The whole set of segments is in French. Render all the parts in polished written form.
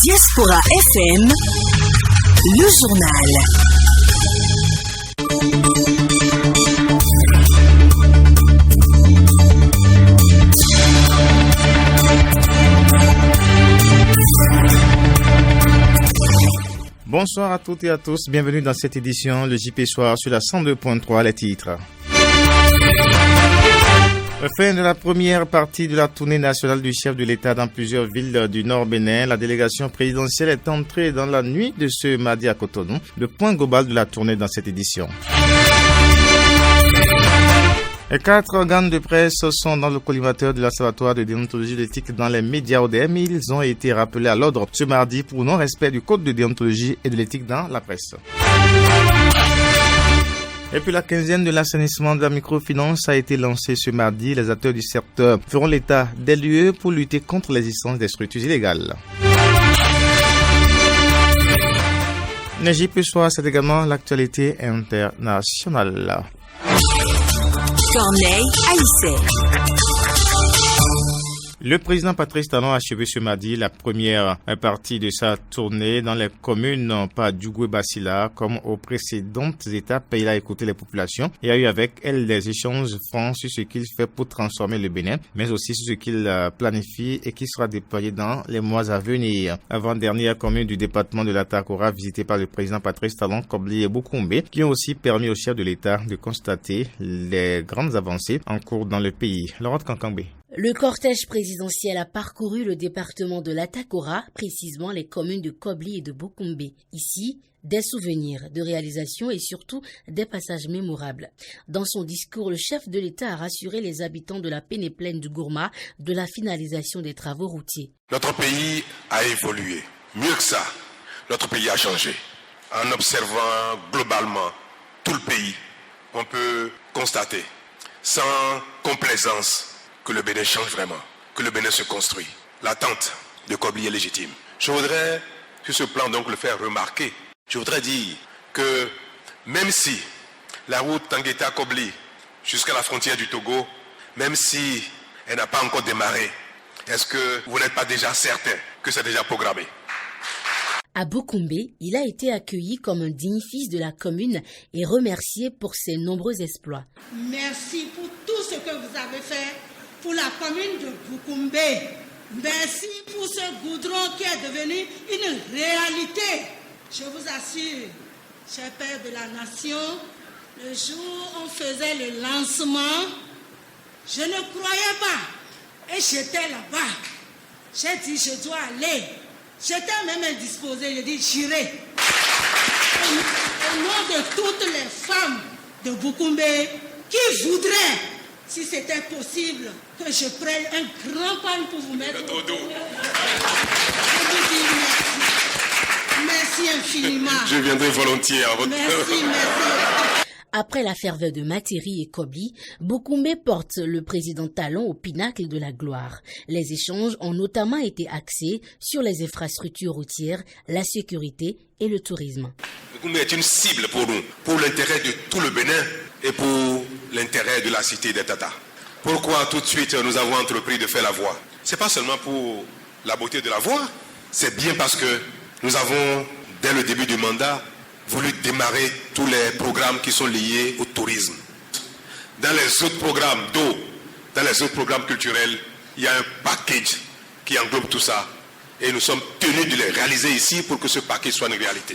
Diaspora FM, le journal. Bonsoir à toutes et à tous, bienvenue dans cette édition, le JP Soir sur la 102.3, les titres. Fin de la première partie de la tournée nationale du chef de l'État dans plusieurs villes du Nord Bénin, la délégation présidentielle est entrée dans la nuit de ce mardi à Cotonou. Le point global de la tournée dans cette édition. 4 organes de presse sont dans le collimateur de l'Observatoire de déontologie et d'éthique dans les médias ODM. Ils ont été rappelés à l'ordre ce mardi pour non-respect du code de déontologie et de l'éthique dans la presse. Et puis la quinzaine de l'assainissement de la microfinance a été lancée ce mardi. Les acteurs du secteur feront l'état des lieux pour lutter contre l'existence des structures illégales. JP Soir, c'est également l'actualité internationale. Corneille Aïssé. Le président Patrice Talon a achevé ce mardi la première partie de sa tournée dans les communes Padjougou-Bassila. Comme aux précédentes étapes, il a écouté les populations et a eu avec elles des échanges francs sur ce qu'il fait pour transformer le Bénin, mais aussi sur ce qu'il planifie et qui sera déployé dans les mois à venir. Avant-dernière commune du département de l'Atakora visitée par le président Patrice Talon, Kobli et Boukoumbe, qui ont aussi permis au chef de l'État de constater les grandes avancées en cours dans le pays. Laurent Kankangbe. Le cortège présidentiel a parcouru le département de l'Atakora, précisément les communes de Kobli et de Boukoumbe. Ici, des souvenirs de réalisations et surtout des passages mémorables. Dans son discours, le chef de l'État a rassuré les habitants de la pénéplaine du Gourma de la finalisation des travaux routiers. Notre pays a évolué. Mieux que ça, notre pays a changé. En observant globalement tout le pays, on peut constater, sans complaisance, que le Bénin change vraiment, que le Bénin se construit. L'attente de Kobli est légitime. Je voudrais, sur ce plan, donc le faire remarquer. Je voudrais dire que même si la route Tangueta-Kobli jusqu'à la frontière du Togo, même si elle n'a pas encore démarré, est-ce que vous n'êtes pas déjà certain que c'est déjà programmé? À Boukoumbe, il a été accueilli comme un digne fils de la commune et remercié pour ses nombreux exploits. Merci pour tout ce que vous avez fait pour la commune de Boukoumbe. Merci pour ce goudron qui est devenu une réalité. Je vous assure, cher père de la nation, le jour où on faisait le lancement, je ne croyais pas. Et j'étais là-bas. J'ai dit, je dois aller. J'étais même indisposée. J'ai dit, j'irai. Au nom de toutes les femmes de Boukoumbe qui voudraient, si c'était possible, que je prenne un grand pain pour vous mettre au dos. Je vous dis merci. Merci infiniment. Je viendrai volontiers à votre... Merci. Après la ferveur de Materi et Kobli, Boukoumbe porte le président Talon au pinacle de la gloire. Les échanges ont notamment été axés sur les infrastructures routières, la sécurité et le tourisme. Boukoumbe est une cible pour nous, pour l'intérêt de tout le Bénin et pour l'intérêt de la cité des Tata. Pourquoi tout de suite nous avons entrepris de faire la voie? C'est pas seulement pour la beauté de la voie, c'est bien parce que nous avons, dès le début du mandat, voulu démarrer tous les programmes qui sont liés au tourisme. Dans les autres programmes d'eau, dans les autres programmes culturels, il y a un package qui englobe tout ça. Et nous sommes tenus de les réaliser ici pour que ce paquet soit une réalité.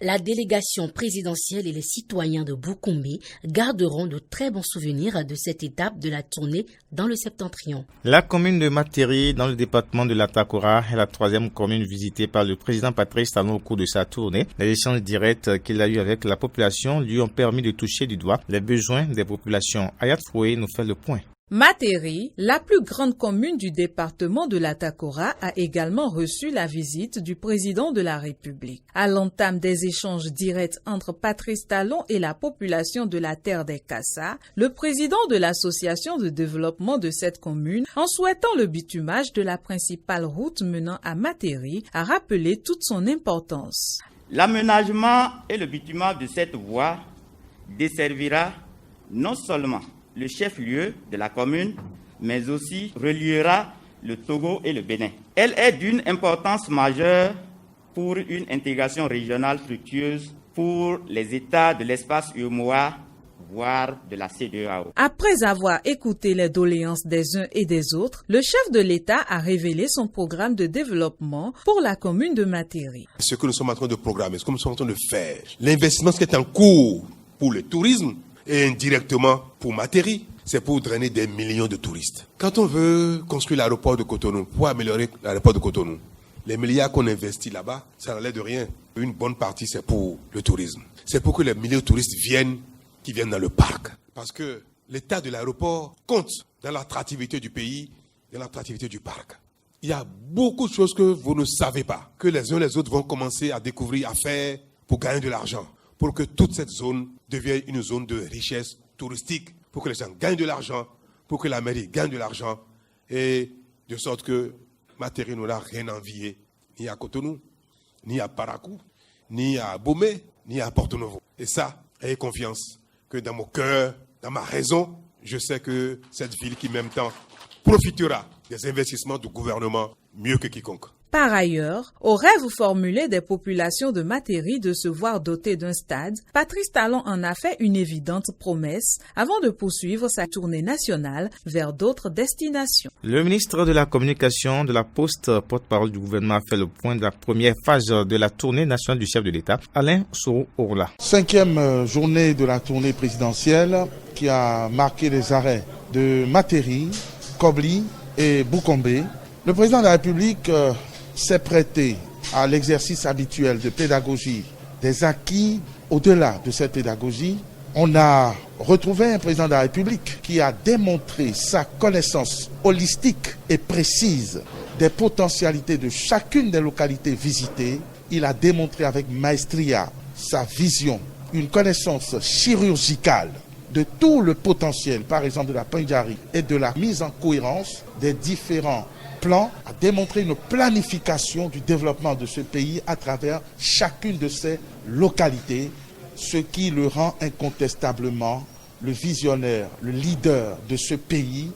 La délégation présidentielle et les citoyens de Boukoumbe garderont de très bons souvenirs de cette étape de la tournée dans le septentrion. La commune de Materi, dans le département de l'Atakora, est la troisième commune visitée par le président Patrice Talon au cours de sa tournée. Les échanges directs qu'il a eus avec la population lui ont permis de toucher du doigt les besoins des populations. Ayat Foué nous fait le point. Materi, la plus grande commune du département de l'Atakora, a également reçu la visite du président de la République. À l'entame des échanges directs entre Patrice Talon et la population de la terre des Kassa, le président de l'association de développement de cette commune, en souhaitant le bitumage de la principale route menant à Materi, a rappelé toute son importance. L'aménagement et le bitumage de cette voie desservira non seulement le chef-lieu de la commune, mais aussi reliera le Togo et le Bénin. Elle est d'une importance majeure pour une intégration régionale fructueuse pour les États de l'espace UEMOA, voire de la CEDEAO. Après avoir écouté les doléances des uns et des autres, le chef de l'État a révélé son programme de développement pour la commune de Matéri. Ce que nous sommes en train de programmer, ce que nous sommes en train de faire, l'investissement qui est en cours pour le tourisme et indirectement pour Matéri, c'est pour drainer des millions de touristes. Quand on veut construire l'aéroport de Cotonou, pour améliorer l'aéroport de Cotonou, les milliards qu'on investit là-bas, ça n'enlève de rien. Une bonne partie, c'est pour le tourisme. C'est pour que les milliers de touristes qui viennent dans le parc. Parce que l'état de l'aéroport compte dans l'attractivité du pays, dans l'attractivité du parc. Il y a beaucoup de choses que vous ne savez pas, que les uns et les autres vont commencer à découvrir, à faire pour gagner de l'argent, pour que toute cette zone devienne une zone de richesse touristique, pour que les gens gagnent de l'argent, pour que la mairie gagne de l'argent, et de sorte que Matéri n'aura rien à envier, ni à Cotonou, ni à Parakou, ni à Bomé, ni à Porto-Novo. Et ça, ayez confiance que dans mon cœur, dans ma raison, je sais que cette ville qui, en même temps, profitera des investissements du gouvernement mieux que quiconque. Par ailleurs, au rêve formulé des populations de Matéri de se voir dotées d'un stade, Patrice Talon en a fait une évidente promesse avant de poursuivre sa tournée nationale vers d'autres destinations. Le ministre de la Communication, de la Poste, porte-parole du gouvernement, a fait le point de la première phase de la tournée nationale du chef de l'État, Alain Soro-Orla. 5e journée de la tournée présidentielle qui a marqué les arrêts de Matéri, Kobli et Boukombe. Le président de la République s'est prêté à l'exercice habituel de pédagogie des acquis. Au-delà de cette pédagogie, on a retrouvé un président de la République qui a démontré sa connaissance holistique et précise des potentialités de chacune des localités visitées. Il a démontré avec maestria sa vision, une connaissance chirurgicale de tout le potentiel, par exemple de la Pendjari, et de la mise en cohérence des différents plan a démontré une planification du développement de ce pays à travers chacune de ses localités, ce qui le rend incontestablement le visionnaire, le leader de ce pays,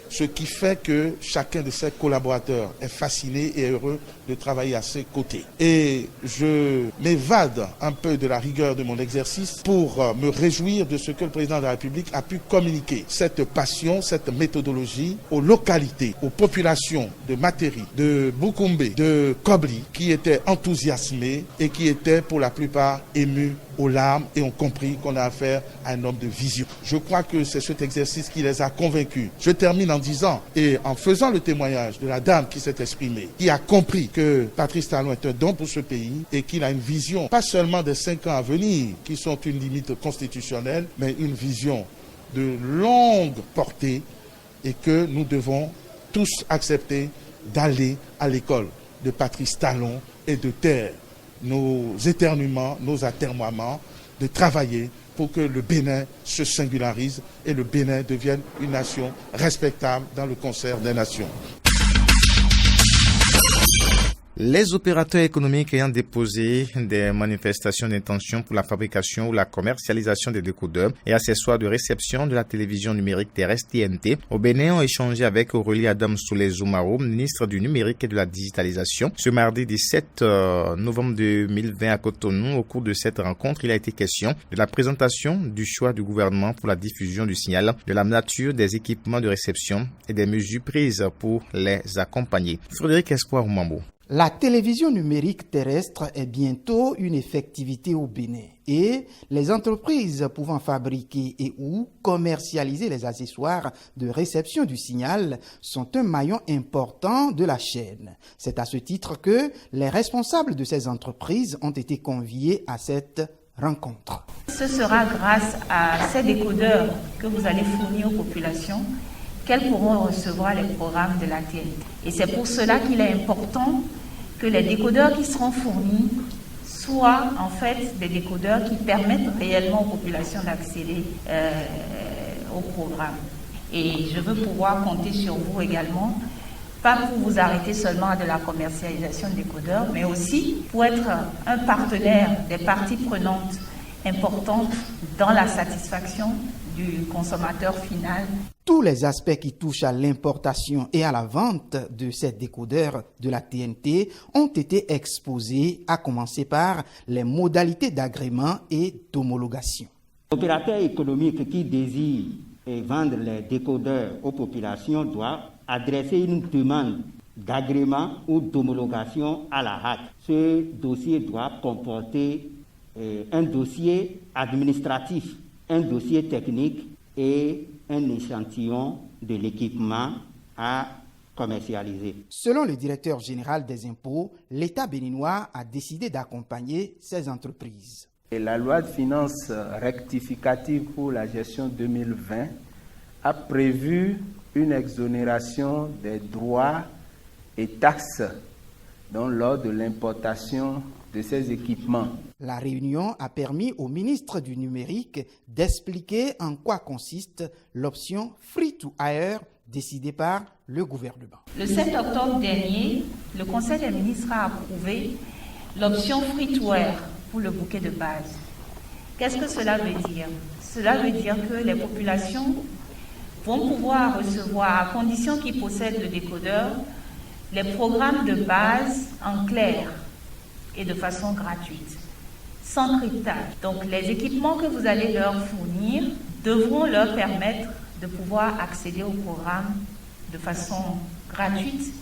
ce qui fait que chacun de ses collaborateurs est fasciné et heureux de travailler à ses côtés. Et je m'évade un peu de la rigueur de mon exercice pour me réjouir de ce que le président de la République a pu communiquer, cette passion, cette méthodologie aux localités, aux populations de Matéri, de Boukombe, de Kobli, qui étaient enthousiasmés et qui étaient pour la plupart émus aux larmes et ont compris qu'on a affaire à un homme de vision. Je crois que c'est cet exercice qui les a convaincus. Je termine en disant, et en faisant le témoignage de la dame qui s'est exprimée, qui a compris que Patrice Talon est un don pour ce pays et qu'il a une vision, pas seulement des 5 ans à venir, qui sont une limite constitutionnelle, mais une vision de longue portée et que nous devons tous accepter d'aller à l'école de Patrice Talon et de taire nos éternuements, nos atermoiements, de travailler pour que le Bénin se singularise et le Bénin devienne une nation respectable dans le concert des nations. Les opérateurs économiques ayant déposé des manifestations d'intention pour la fabrication ou la commercialisation des décodeurs et accessoires de réception de la télévision numérique terrestre TNT au Bénin ont échangé avec Aurélie Adam Soulé-Zoumaro, ministre du numérique et de la digitalisation. Ce mardi 17 novembre 2020 à Cotonou, au cours de cette rencontre, il a été question de la présentation du choix du gouvernement pour la diffusion du signal, de la nature des équipements de réception et des mesures prises pour les accompagner. Frédéric Espoir Mambo. La télévision numérique terrestre est bientôt une effectivité au Bénin et les entreprises pouvant fabriquer et ou commercialiser les accessoires de réception du signal sont un maillon important de la chaîne. C'est à ce titre que les responsables de ces entreprises ont été conviés à cette rencontre. Ce sera grâce à ces décodeurs que vous allez fournir aux populations qu'elles pourront recevoir les programmes de la TNT. Et c'est pour cela qu'il est important que les décodeurs qui seront fournis soient en fait des décodeurs qui permettent réellement aux populations d'accéder au programme. Et je veux pouvoir compter sur vous également, pas pour vous arrêter seulement à de la commercialisation de décodeurs, mais aussi pour être un partenaire des parties prenantes importantes dans la satisfaction du consommateur final. Tous les aspects qui touchent à l'importation et à la vente de ces décodeurs de la TNT ont été exposés, à commencer par les modalités d'agrément et d'homologation. L'opérateur économique qui désire vendre les décodeurs aux populations doit adresser une demande d'agrément ou d'homologation à la HAC. Ce dossier doit comporter un dossier administratif, un dossier technique et un échantillon de l'équipement à commercialiser. Selon le directeur général des impôts, l'État béninois a décidé d'accompagner ces entreprises. Et la loi de finances rectificative pour la gestion 2020 a prévu une exonération des droits et taxes lors de l'importation de ces équipements. La réunion a permis au ministre du Numérique d'expliquer en quoi consiste l'option Free to Air décidée par le gouvernement. Le 7 octobre dernier, le Conseil des ministres a approuvé l'option Free to Air pour le bouquet de base. Qu'est-ce que cela veut dire? Cela veut dire que les populations vont pouvoir recevoir, à condition qu'ils possèdent le décodeur, les programmes de base en clair et de façon gratuite, sans cryptage. Donc les équipements que vous allez leur fournir devront leur permettre de pouvoir accéder au programme de façon gratuite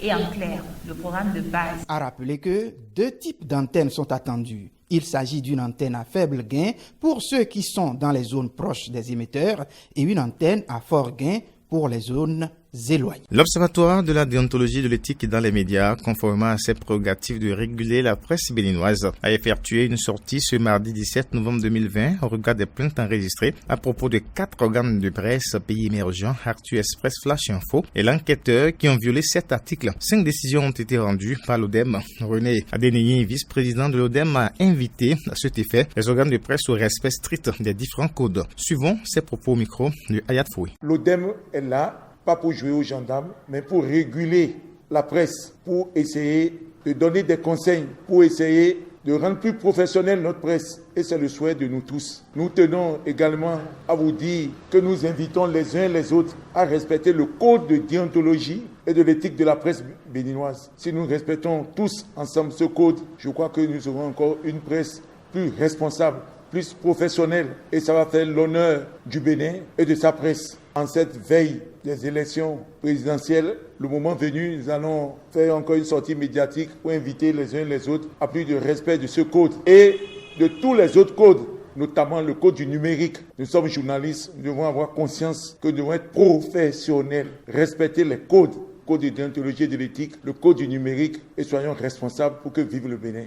et en clair, le programme de base. À rappeler que 2 types d'antennes sont attendues. Il s'agit d'une antenne à faible gain pour ceux qui sont dans les zones proches des émetteurs et une antenne à fort gain pour les zones éloignées. L'Observatoire de la déontologie de l'éthique dans les médias, conformément à ses prérogatives de réguler la presse béninoise, a effectué une sortie ce mardi 17 novembre 2020 au regard des plaintes enregistrées à propos de 4 organes de presse pays émergents, Actu Express, Flash Info et l'enquêteur qui ont violé 7 articles. 5 décisions ont été rendues par l'ODEM. René Adéniyi, vice-président de l'ODEM, a invité à cet effet les organes de presse au respect strict des différents codes. Suivons ses propos au micro de Ayat Foui. L'ODEM est là, pas pour jouer aux gendarmes, mais pour réguler la presse, pour essayer de donner des conseils, pour essayer de rendre plus professionnelle notre presse. Et c'est le souhait de nous tous. Nous tenons également à vous dire que nous invitons les uns les autres à respecter le code de déontologie et de l'éthique de la presse béninoise. Si nous respectons tous ensemble ce code, je crois que nous aurons encore une presse plus responsable, plus professionnelle. Et ça va faire l'honneur du Bénin et de sa presse. En cette veille des élections présidentielles, le moment venu, nous allons faire encore une sortie médiatique pour inviter les uns les autres à plus de respect de ce code et de tous les autres codes, notamment le code du numérique. Nous sommes journalistes, nous devons avoir conscience que nous devons être professionnels, respecter les codes, le code de déontologie et de l'éthique, le code du numérique et soyons responsables pour que vive le Bénin.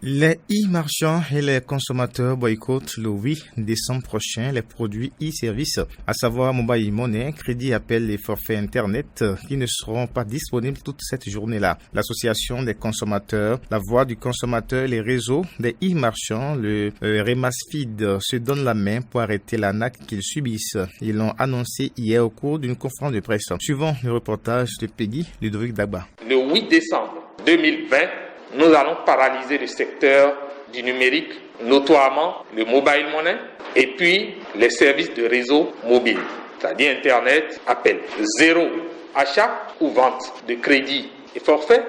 Les e-marchands et les consommateurs boycottent le 8 décembre prochain les produits e-services, à savoir mobile money, crédit, appel et forfaits Internet qui ne seront pas disponibles toute cette journée-là. L'association des consommateurs, la voix du consommateur et les réseaux des e-marchands, le Remasfeed, se donnent la main pour arrêter l'arnaque qu'ils subissent. Ils l'ont annoncé hier au cours d'une conférence de presse. Suivant le reportage de Peggy Ludovic Dagba. Le 8 décembre 2020, nous allons paralyser le secteur du numérique, notamment le mobile money et puis les services de réseau mobile, c'est-à-dire Internet, appel. 0 achat ou vente de crédit et forfait,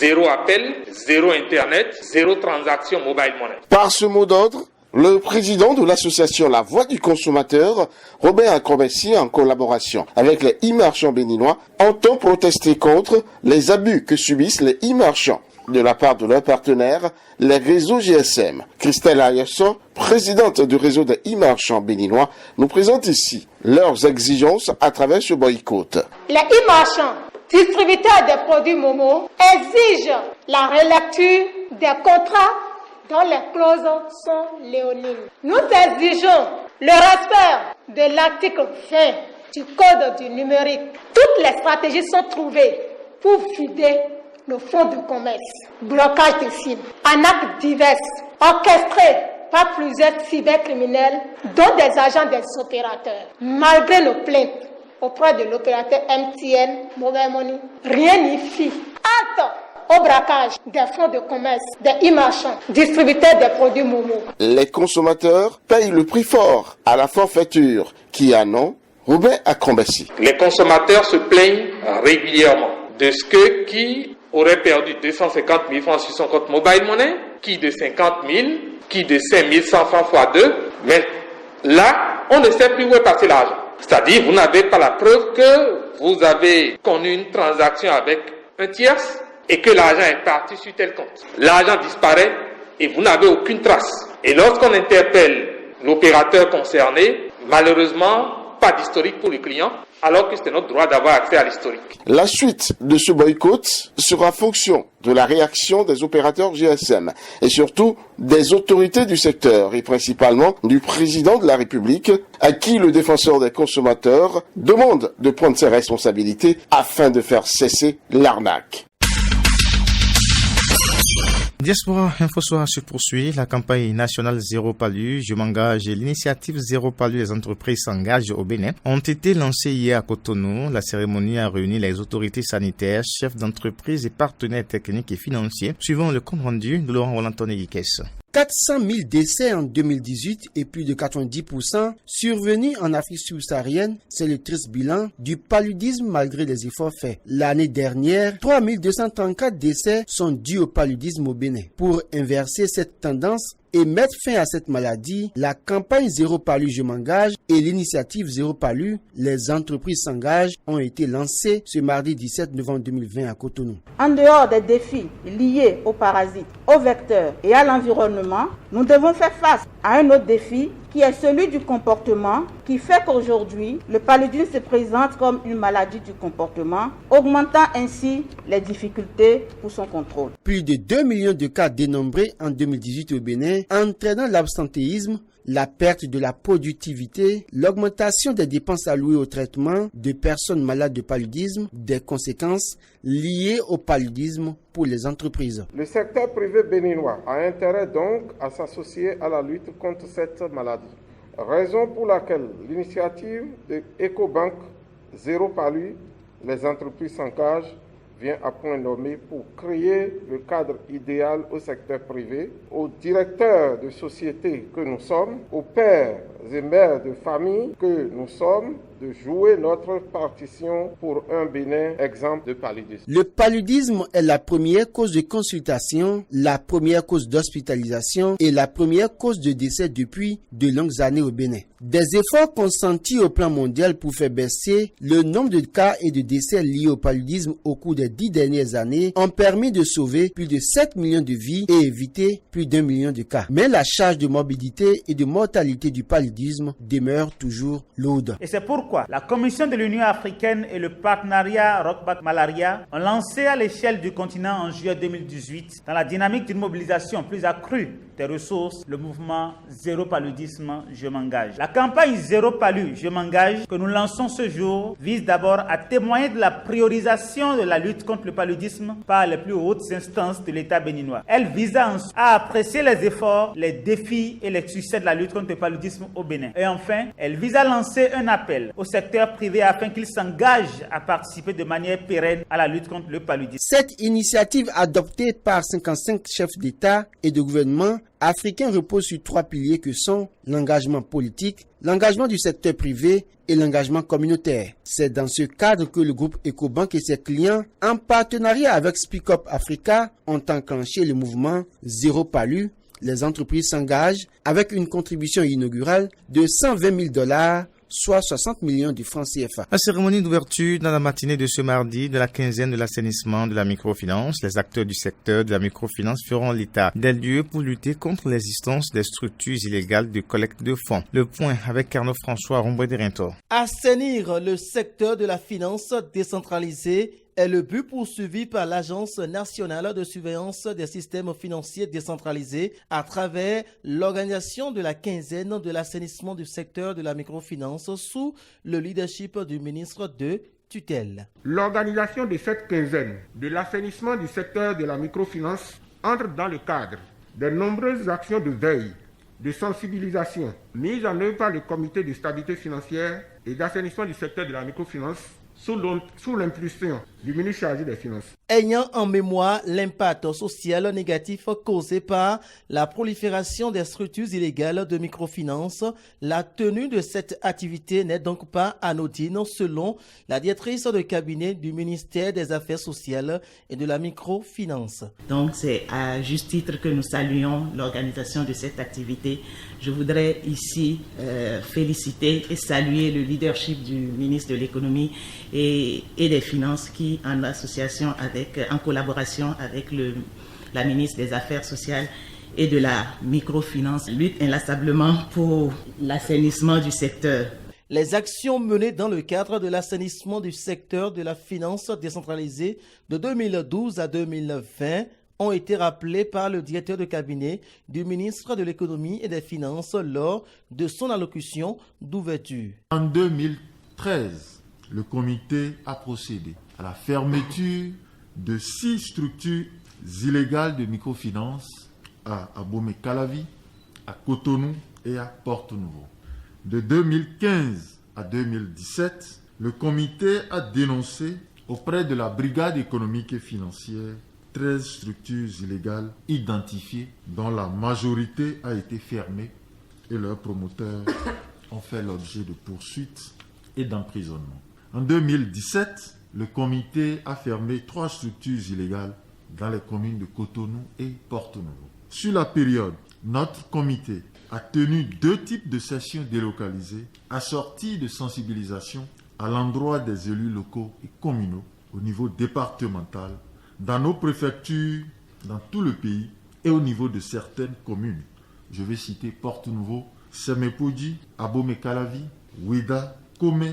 0 appel, 0 Internet, 0 transaction mobile money. Par ce mot d'ordre, le président de l'association La Voix du Consommateur, Robert Acrobessi, en collaboration avec les e-marchands béninois, entend protester contre les abus que subissent les e-marchands de la part de leurs partenaires, les réseaux GSM. Christelle Ayerson, présidente du réseau des e-marchands béninois, nous présente ici leurs exigences à travers ce boycott. Les e-marchands, distributeurs des produits Momo, exigent la relecture des contrats dont les clauses sont léonines. Nous exigeons le respect de l'article 20 du Code du numérique. Toutes les stratégies sont trouvées pour vider le fonds de commerce, blocage de cibles, arnaques diverses, orchestrées par plusieurs cybercriminels, dont des agents des opérateurs. Malgré nos plaintes auprès de l'opérateur MTN, Mobile Money, rien n'y fit. Acte au braquage des fonds de commerce, des e-marchands, distributeurs des produits Momo. Les consommateurs payent le prix fort à la forfaiture qui a nom Robert Acrombassi. Les consommateurs se plaignent régulièrement de ce que qui aurait perdu 250 000 francs sur son compte mobile money, qui de 50 000, qui de 5 100 francs x 2. Mais là, on ne sait plus où est passé l'argent. C'est-à-dire, vous n'avez pas la preuve que vous avez connu une transaction avec un tierce et que l'argent est parti sur tel compte. L'argent disparaît et vous n'avez aucune trace. Et lorsqu'on interpelle l'opérateur concerné, malheureusement, pas d'historique pour le client, alors que c'est notre droit d'avoir accès à l'historique. La suite de ce boycott sera fonction de la réaction des opérateurs GSM et surtout des autorités du secteur et principalement du président de la République à qui le défenseur des consommateurs demande de prendre ses responsabilités afin de faire cesser l'arnaque. Diaspora Info Soir se poursuit. La campagne nationale Zéro Palu, Je m'engage et l'initiative Zéro Palu, les entreprises s'engagent au Bénin ont été lancées hier à Cotonou. La cérémonie a réuni les autorités sanitaires, chefs d'entreprise et partenaires techniques et financiers, suivant le compte rendu de Laurent Roland-Tonné-Guiquès. 400 000 décès en 2018 et plus de 90% survenus en Afrique subsaharienne, c'est le triste bilan du paludisme malgré les efforts faits. L'année dernière, 3 234 décès sont dus au paludisme au Bénin. Pour inverser cette tendance et mettre fin à cette maladie, la campagne Zéro Palu Je m'engage et l'initiative Zéro Palu, les entreprises s'engagent, ont été lancées ce mardi 17 novembre 2020 à Cotonou. En dehors des défis liés aux parasites, aux vecteurs et à l'environnement, nous devons faire face à un autre défi qui est celui du comportement, qui fait qu'aujourd'hui, le paludisme se présente comme une maladie du comportement, augmentant ainsi les difficultés pour son contrôle. Plus de 2 millions de cas dénombrés en 2018 au Bénin, entraînant l'absentéisme, la perte de la productivité, l'augmentation des dépenses allouées au traitement de personnes malades de paludisme, des conséquences liées au paludisme pour les entreprises. Le secteur privé béninois a intérêt donc à s'associer à la lutte contre cette maladie. Raison pour laquelle l'initiative de EcoBank Zéro Palu, les entreprises s'engagent, vient à point nommé pour créer le cadre idéal au secteur privé, aux directeurs de sociétés que nous sommes, aux pères et mères de famille que nous sommes, de jouer notre partition pour un Bénin exempt de paludisme. Le paludisme est la première cause de consultation, la première cause d'hospitalisation et la première cause de décès depuis de longues années au Bénin. Des efforts consentis au plan mondial pour faire baisser le nombre de cas et de décès liés au paludisme au cours des 10 dernières années ont permis de sauver plus de 7 millions de vies et éviter plus d'1 million de cas. Mais la charge de morbidité et de mortalité du paludisme demeure toujours lourde. Et c'est pourquoi la Commission de l'Union africaine et le partenariat Rockback Malaria ont lancé à l'échelle du continent en juillet 2018, dans la dynamique d'une mobilisation plus accrue des ressources, le mouvement Zéro Paludisme Je m'engage. La campagne Zéro Palu Je m'engage que nous lançons ce jour vise d'abord à témoigner de la priorisation de la lutte contre le paludisme par les plus hautes instances de l'État béninois. Elle vise à apprécier les efforts, les défis et les succès de la lutte contre le paludisme au Bénin. Et enfin, elle vise à lancer un appel au secteur privé afin qu'il s'engage à participer de manière pérenne à la lutte contre le paludisme. Cette initiative adoptée par 55 chefs d'État et de gouvernement africains repose sur 3 piliers que sont l'engagement politique, l'engagement du secteur privé et l'engagement communautaire. C'est dans ce cadre que le groupe EcoBank et ses clients, en partenariat avec Speak Up Africa, ont enclenché le mouvement Zéro Palu. Les entreprises s'engagent avec une contribution inaugurale de $120 000, soit 60 millions de francs CFA. La cérémonie d'ouverture dans la matinée de ce mardi de la quinzaine de l'assainissement de la microfinance. Les acteurs du secteur de la microfinance feront l'état des lieux pour lutter contre l'existence des structures illégales de collecte de fonds. Le point avec Arnaud François Romboy-Derinto. Assainir le secteur de la finance décentralisée est le but poursuivi par l'Agence nationale de surveillance des systèmes financiers décentralisés à travers l'organisation de la quinzaine de l'assainissement du secteur de la microfinance sous le leadership du ministre de tutelle. L'organisation de cette quinzaine de l'assainissement du secteur de la microfinance entre dans le cadre de nombreuses actions de veille, de sensibilisation mises en œuvre par le comité de stabilité financière et d'assainissement du secteur de la microfinance sous l'impulsion du ministre chargé des Finances. Ayant en mémoire l'impact social négatif causé par la prolifération des structures illégales de microfinance, la tenue de cette activité n'est donc pas anodine selon la directrice de cabinet du ministère des Affaires sociales et de la microfinance. Donc c'est à juste titre que nous saluons l'organisation de cette activité. Je voudrais ici féliciter et saluer le leadership du ministre de l'économie et des finances qui, en association en collaboration avec la ministre des Affaires sociales et de la microfinance, lutte inlassablement pour l'assainissement du secteur. Les actions menées dans le cadre de l'assainissement du secteur de la finance décentralisée de 2012 à 2020 ont été rappelées par le directeur de cabinet du ministre de l'économie et des finances lors de son allocution d'ouverture. En 2013, le comité a procédé à la fermeture de 6 structures illégales de microfinance à Abomey-Calavi, à Cotonou et à Porto-Novo. De 2015 à 2017, le comité a dénoncé auprès de la brigade économique et financière 13 structures illégales identifiées dont la majorité a été fermée et leurs promoteurs ont fait l'objet de poursuites et d'emprisonnement. En 2017, le comité a fermé 3 structures illégales dans les communes de Cotonou et Porto-Novo. Sur la période, notre comité a tenu 2 types de sessions délocalisées assorties de sensibilisation à l'endroit des élus locaux et communaux au niveau départemental, dans nos préfectures, dans tout le pays et au niveau de certaines communes. Je vais citer Porto-Novo, Semepoji, Abomey-Calavi, Ouida, Komé,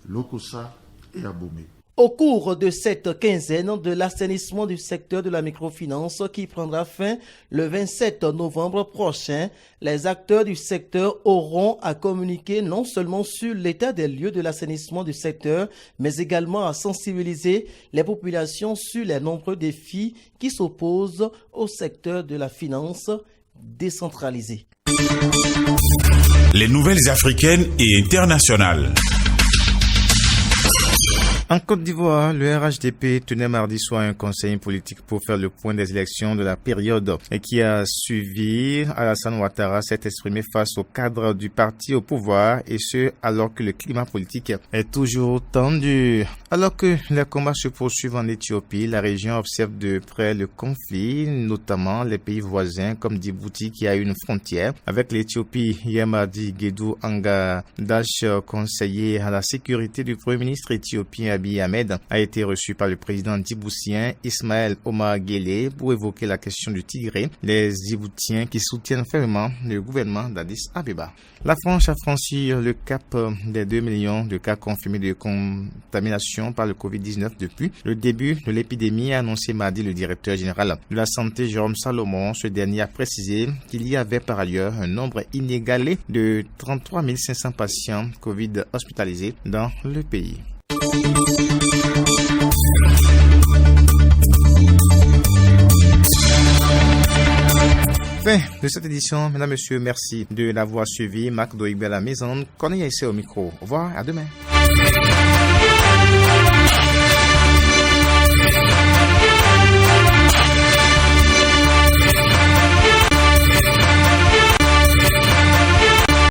Lokossa et Abomey. Au cours de cette quinzaine de l'assainissement du secteur de la microfinance qui prendra fin le 27 novembre prochain, les acteurs du secteur auront à communiquer non seulement sur l'état des lieux de l'assainissement du secteur, mais également à sensibiliser les populations sur les nombreux défis qui s'opposent au secteur de la finance décentralisée. Les nouvelles africaines et internationales. En Côte d'Ivoire, le RHDP tenait mardi soir un conseil politique pour faire le point des élections de la période qui a suivi. Alassane Ouattara s'est exprimé face au cadre du parti au pouvoir et ce, alors que le climat politique est toujours tendu. Alors que les combats se poursuivent en Éthiopie, la région observe de près le conflit, notamment les pays voisins comme Djibouti qui a une frontière avec l'Éthiopie. Hier mardi, Gedou Angadash, conseiller à la sécurité du Premier ministre éthiopien Abiy Ahmed, a été reçu par le président djiboutien Ismaël Omar Guelleh pour évoquer la question du Tigré, les Djiboutiens qui soutiennent fermement le gouvernement d'Addis Abeba. La France a franchi le cap des 2 millions de cas confirmés de contamination par le Covid-19 depuis le début de l'épidémie, a annoncé mardi le directeur général de la santé Jérôme Salomon. Ce dernier a précisé qu'il y avait par ailleurs un nombre inégalé de 33 500 patients Covid hospitalisés dans le pays. Fin de cette édition, mesdames, messieurs, merci de l'avoir suivi. Marc Doigbe à la maison, Corneille Aissé au micro. Au revoir, à demain.